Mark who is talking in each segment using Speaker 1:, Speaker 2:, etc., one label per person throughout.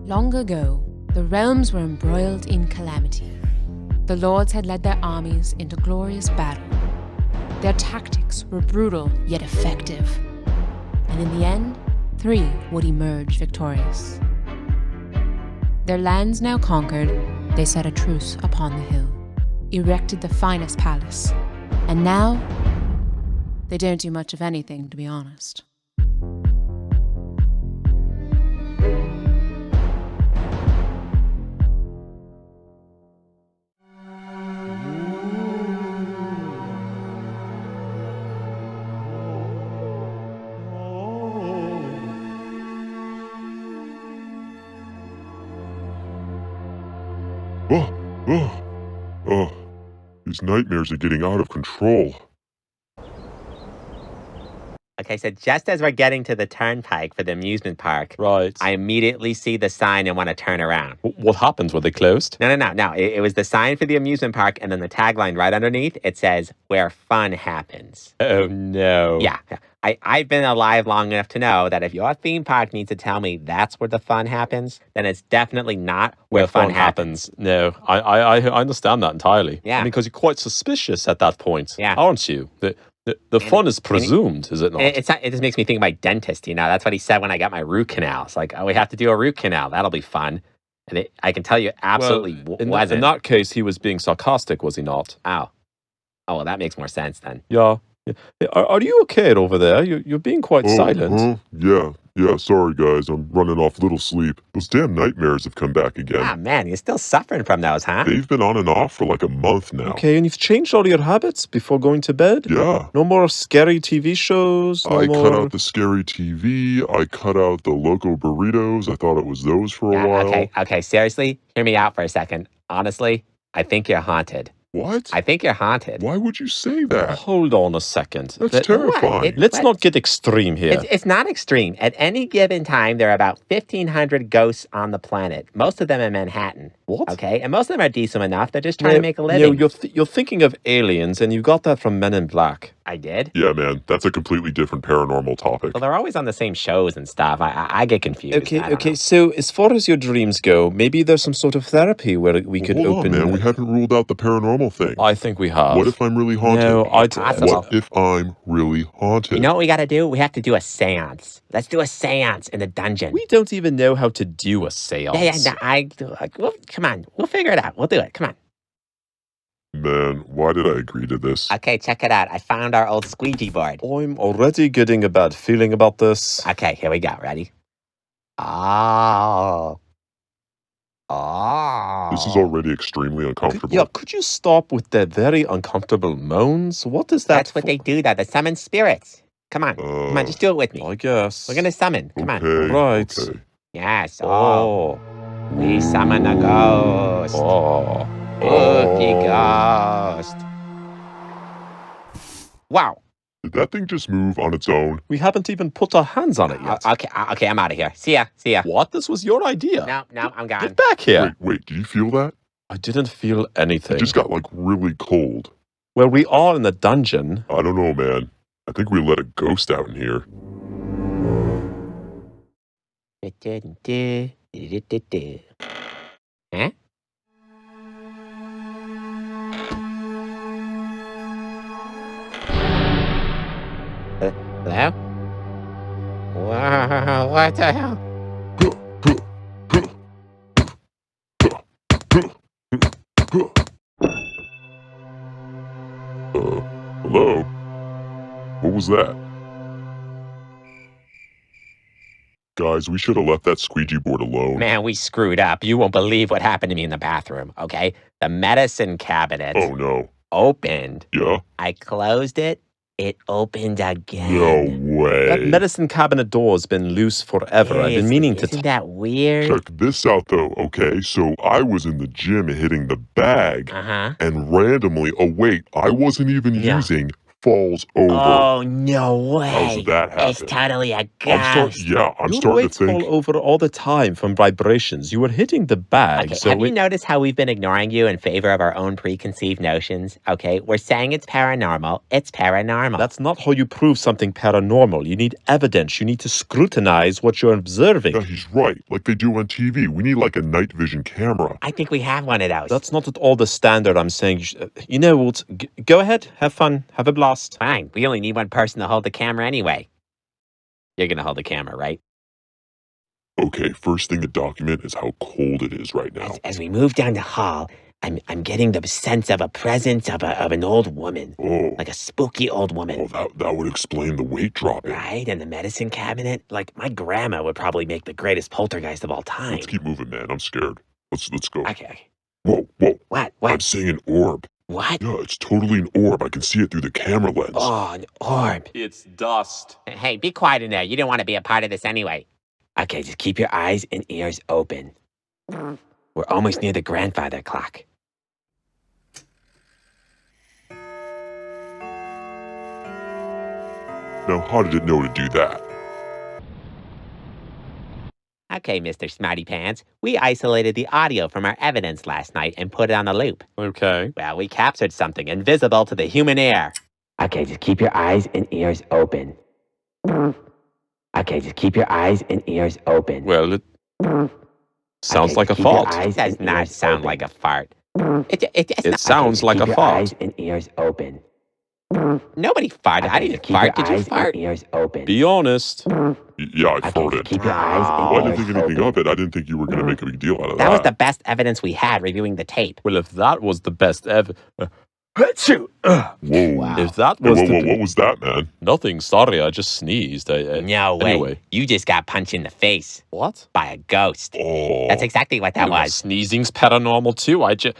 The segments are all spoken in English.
Speaker 1: Long ago, the realms were embroiled in calamity. The lords had led their armies into glorious battle. Their tactics were brutal yet effective. And in the end, 3 would emerge victorious. Their lands now conquered, they set a truce upon the hill, erected the finest palace, and now they don't do much of anything, to be honest.
Speaker 2: These nightmares are getting out of control.
Speaker 3: Okay, so just as we're getting to the turnpike for the amusement park,
Speaker 4: Right.
Speaker 3: I immediately see the sign and want to turn around.
Speaker 4: What happened? Were they closed?
Speaker 3: No. It was the sign for the amusement park, and then the tagline right underneath, it says, "Where fun happens."
Speaker 4: Oh, no.
Speaker 3: Yeah. I've been alive long enough to know that if your theme park needs to tell me that's where the fun happens, then it's definitely not where fun happens.
Speaker 4: No, I understand that entirely.
Speaker 3: Yeah.
Speaker 4: I mean, because you're quite suspicious at that point,
Speaker 3: Yeah.
Speaker 4: aren't you? The fun is presumed, is it not?
Speaker 3: It just makes me think of my dentist, That's what he said when I got my root canal. It's like, oh, we have to do a root canal. That'll be fun. And I can tell you absolutely wasn't.
Speaker 4: In that case, he was being sarcastic, was he not?
Speaker 3: Oh, well, that makes more sense then.
Speaker 4: Yeah. Are you okay over there? You're being quite silent.
Speaker 2: Yeah, sorry guys, I'm running off little sleep. Those damn nightmares have come back again.
Speaker 3: Ah, man, you're still suffering from those, huh?
Speaker 2: They've been on and off for like a month now.
Speaker 4: Okay, and you've changed all your habits before going to bed?
Speaker 2: Yeah.
Speaker 4: No more scary TV shows?
Speaker 2: I cut out the scary TV, I cut out the loco burritos, I thought it was those for a while.
Speaker 3: Okay, seriously, hear me out for a second. Honestly, I think you're haunted.
Speaker 2: What?
Speaker 3: I think you're haunted.
Speaker 2: Why would you say that?
Speaker 4: Hold on a second.
Speaker 2: That's terrifying.
Speaker 4: Let's not get extreme here.
Speaker 3: It's not extreme. At any given time, there are about 1,500 ghosts on the planet. Most of them in Manhattan.
Speaker 4: What?
Speaker 3: Okay, and most of them are decent enough. They're just trying to make a living.
Speaker 4: No, you're thinking of aliens, and you got that from Men in Black.
Speaker 3: I did?
Speaker 2: Yeah, man, that's a completely different paranormal topic.
Speaker 3: Well, they're always on the same shows and stuff. I get confused.
Speaker 4: Okay, so as far as your dreams go, maybe there's some sort of therapy where we could
Speaker 2: Hold
Speaker 4: open...
Speaker 2: on, man, we haven't ruled out the paranormal thing.
Speaker 4: I think we have.
Speaker 2: What if I'm really haunted?
Speaker 4: No,
Speaker 2: What if I'm really haunted?
Speaker 3: You know what we got to do? We have to do a seance. Let's do a seance in the dungeon.
Speaker 4: We don't even know how to do a seance.
Speaker 3: Well, come on. We'll figure it out. We'll do it. Come on.
Speaker 2: Man, why did I agree to this?
Speaker 3: Okay, check it out. I found our old squeegee board.
Speaker 4: I'm already getting a bad feeling about this.
Speaker 3: Okay, here we go. Ready? Oh.
Speaker 2: This is already extremely uncomfortable.
Speaker 4: Could you stop with the very uncomfortable moans? What is that?
Speaker 3: That's what they do, they summon spirits. Come on, just do it with me.
Speaker 4: I guess.
Speaker 3: We're gonna summon. Come on.
Speaker 4: Right.
Speaker 2: Okay.
Speaker 3: Yes. Oh. We summon a ghost.
Speaker 4: Oh.
Speaker 3: Spooky ghost. Wow.
Speaker 2: Did that thing just move on its own?
Speaker 4: We haven't even put our hands on it yet.
Speaker 3: Okay, I'm out of here. See ya.
Speaker 4: What? This was your idea.
Speaker 3: No, I'm gone.
Speaker 4: Get back here.
Speaker 2: Wait, did you feel that?
Speaker 4: I didn't feel anything.
Speaker 2: It just got really cold.
Speaker 4: Well, we are in the dungeon.
Speaker 2: I don't know, man. I think we let a ghost out in here.
Speaker 3: Huh? Hello? Wow, what the hell?
Speaker 2: Hello? What was that? Guys, we should have left that squeegee board alone.
Speaker 3: Man, we screwed up. You won't believe what happened to me in the bathroom, okay? The medicine cabinet
Speaker 2: Oh, no.
Speaker 3: opened.
Speaker 2: Yeah?
Speaker 3: I closed it. It opened again.
Speaker 2: No way.
Speaker 4: That medicine cabinet door has been loose forever. I've been meaning to...
Speaker 3: Isn't that weird?
Speaker 2: Check this out, though, okay? So I was in the gym hitting the bag,
Speaker 3: Uh-huh.
Speaker 2: and randomly, I wasn't even using falls over.
Speaker 3: Oh, no way.
Speaker 2: How's that happen?
Speaker 3: It's totally a
Speaker 2: I'm
Speaker 3: ghost.
Speaker 2: starting
Speaker 4: Your
Speaker 2: to
Speaker 4: weights
Speaker 2: think.
Speaker 4: fall over all the time from vibrations. You were hitting the bag,
Speaker 3: Okay,
Speaker 4: so
Speaker 3: have you noticed how we've been ignoring you in favor of our own preconceived notions? Okay, we're saying it's paranormal. It's paranormal.
Speaker 4: That's not how you prove something paranormal. You need evidence. You need to scrutinize what you're observing.
Speaker 2: Yeah, he's right. Like they do on TV. We need like a night vision camera.
Speaker 3: I think we have one of those.
Speaker 4: That's not at all the standard I'm saying. You know what? Go ahead. Have fun. Have a blast.
Speaker 3: Fine. We only need one person to hold the camera anyway. You're going to hold the camera, right?
Speaker 2: Okay, first thing to document is how cold it is right now.
Speaker 3: As we move down the hall, I'm getting the sense of a presence of an old woman.
Speaker 2: Oh,
Speaker 3: Like a spooky old woman.
Speaker 2: that would explain the weight dropping.
Speaker 3: Right? And the medicine cabinet. Like, my grandma would probably make the greatest poltergeist of all time.
Speaker 2: Let's keep moving, man. I'm scared. Let's go.
Speaker 3: Okay.
Speaker 2: Whoa.
Speaker 3: What?
Speaker 2: I'm seeing an orb.
Speaker 3: What?
Speaker 2: Yeah, it's totally an orb. I can see it through the camera lens.
Speaker 3: Oh, an orb.
Speaker 4: It's dust.
Speaker 3: Hey, be quiet in there. You don't want to be a part of this anyway. Okay, just keep your eyes and ears open. We're almost near the grandfather clock.
Speaker 2: Now, how did it know to do that?
Speaker 3: Okay, Mr. Smarty Pants, we isolated the audio from our evidence last night and put it on the loop.
Speaker 4: Okay.
Speaker 3: Well, we captured something invisible to the human ear. Okay, just keep your eyes and ears open. Okay, just keep your eyes and ears open.
Speaker 4: Well, it sounds
Speaker 3: Okay,
Speaker 4: like a
Speaker 3: keep your
Speaker 4: fart.
Speaker 3: eyes It does
Speaker 4: and
Speaker 3: not
Speaker 4: ears
Speaker 3: sound
Speaker 4: open.
Speaker 3: like a fart.
Speaker 4: It sounds like a
Speaker 3: keep
Speaker 4: fart.
Speaker 3: your eyes and ears open. Nobody farted. I didn't fart. Did you fart? Ears open.
Speaker 4: Be honest.
Speaker 2: Yeah, I farted.
Speaker 3: Keep your eyes and
Speaker 2: Well, I
Speaker 3: ears
Speaker 2: didn't think anything
Speaker 3: open.
Speaker 2: of it. I didn't think you were going to make a big deal out of that.
Speaker 3: That was the best evidence we had reviewing the tape.
Speaker 4: Well, if that was the best ever.
Speaker 2: Whoa.
Speaker 3: Wow.
Speaker 4: If that
Speaker 2: Hey,
Speaker 4: was
Speaker 2: what was that, man?
Speaker 4: Nothing. Sorry, I just sneezed.
Speaker 3: No way.
Speaker 4: Anyway.
Speaker 3: You just got punched in the face
Speaker 4: What?
Speaker 3: by a ghost.
Speaker 2: Oh.
Speaker 3: That's exactly what that
Speaker 4: Well,
Speaker 3: was.
Speaker 4: Sneezing's paranormal too. I just.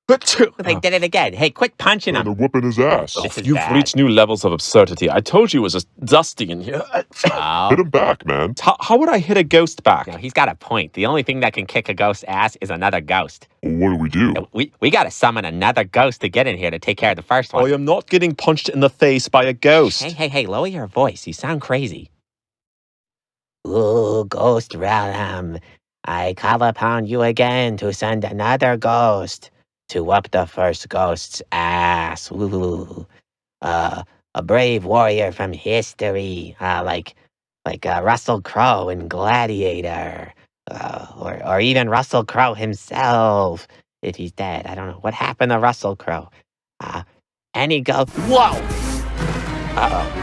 Speaker 3: They did it again. Hey, quit punching
Speaker 2: And they're
Speaker 3: him.
Speaker 2: whooping his ass.
Speaker 3: This is
Speaker 4: You've
Speaker 3: bad.
Speaker 4: reached new levels of absurdity. I told you it was just dusty in here.
Speaker 3: Oh.
Speaker 2: Hit him back, man.
Speaker 4: How would I hit a ghost back?
Speaker 3: No, he's got a point. The only thing that can kick a ghost's ass is another ghost.
Speaker 2: Well, what do?
Speaker 3: We got to summon another ghost to get in here to take care of the first one.
Speaker 4: I am not getting punched in the face by a ghost.
Speaker 3: Hey, lower your voice. You sound crazy. Ooh, ghost realm. I call upon you again to send another ghost to whoop the first ghost's ass. Ooh. A brave warrior from history, like Russell Crowe in Gladiator, or even Russell Crowe himself, if he's dead. I don't know what happened to Russell Crowe. Any ghost. Whoa! Uh-oh.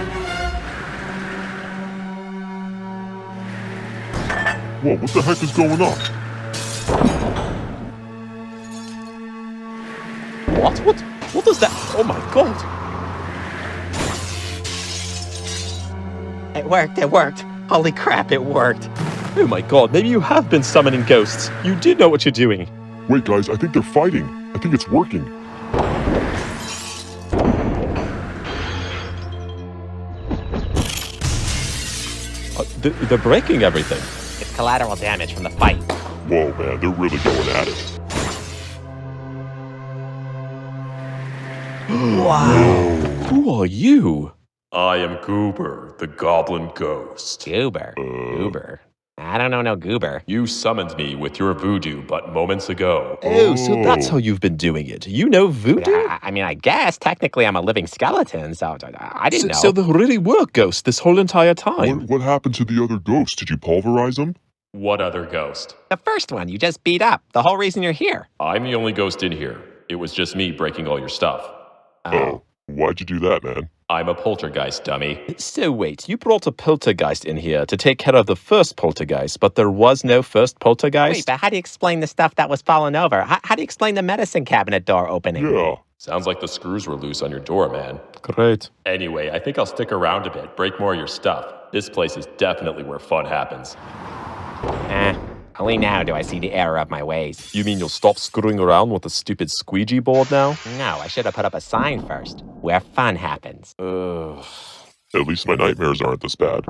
Speaker 2: Whoa, what the heck is going on?
Speaker 4: What is that? Oh my god.
Speaker 3: It worked. Holy crap, it worked.
Speaker 4: Oh my god, maybe you have been summoning ghosts. You do know what you're doing.
Speaker 2: Wait, guys, I think they're fighting. I think it's working.
Speaker 4: They're breaking everything.
Speaker 3: It's collateral damage from the fight.
Speaker 2: Whoa, man, they're really going at it.
Speaker 3: Wow.
Speaker 4: Who are you?
Speaker 5: I am Goober, the goblin ghost.
Speaker 3: Goober. Goober. I don't know no Goober.
Speaker 5: You summoned me with your voodoo but moments ago.
Speaker 4: Oh, so that's how you've been doing it. You know voodoo?
Speaker 3: I mean, I guess technically I'm a living skeleton, so I didn't know.
Speaker 4: So there really were ghosts this whole entire time.
Speaker 2: What happened to the other ghosts? Did you pulverize them?
Speaker 5: What other ghost?
Speaker 3: The first one you just beat up. The whole reason you're here.
Speaker 5: I'm the only ghost in here. It was just me breaking all your stuff.
Speaker 2: Oh, why'd you do that, man?
Speaker 5: I'm a poltergeist, dummy.
Speaker 4: So wait, you brought a poltergeist in here to take care of the first poltergeist, but there was no first
Speaker 3: Wait,
Speaker 4: poltergeist?
Speaker 3: but how do you explain the stuff that was falling over? How do you explain the medicine cabinet door opening?
Speaker 2: Yeah.
Speaker 5: Sounds like the screws were loose on your door, man.
Speaker 4: Great.
Speaker 5: Anyway, I think I'll stick around a bit, break more of your stuff. This place is definitely where fun happens.
Speaker 3: Only now do I see the error of my ways.
Speaker 4: You mean you'll stop screwing around with the stupid squeegee board now?
Speaker 3: No, I should have put up a sign first. Where fun happens.
Speaker 4: Ugh.
Speaker 2: At least my nightmares aren't this bad.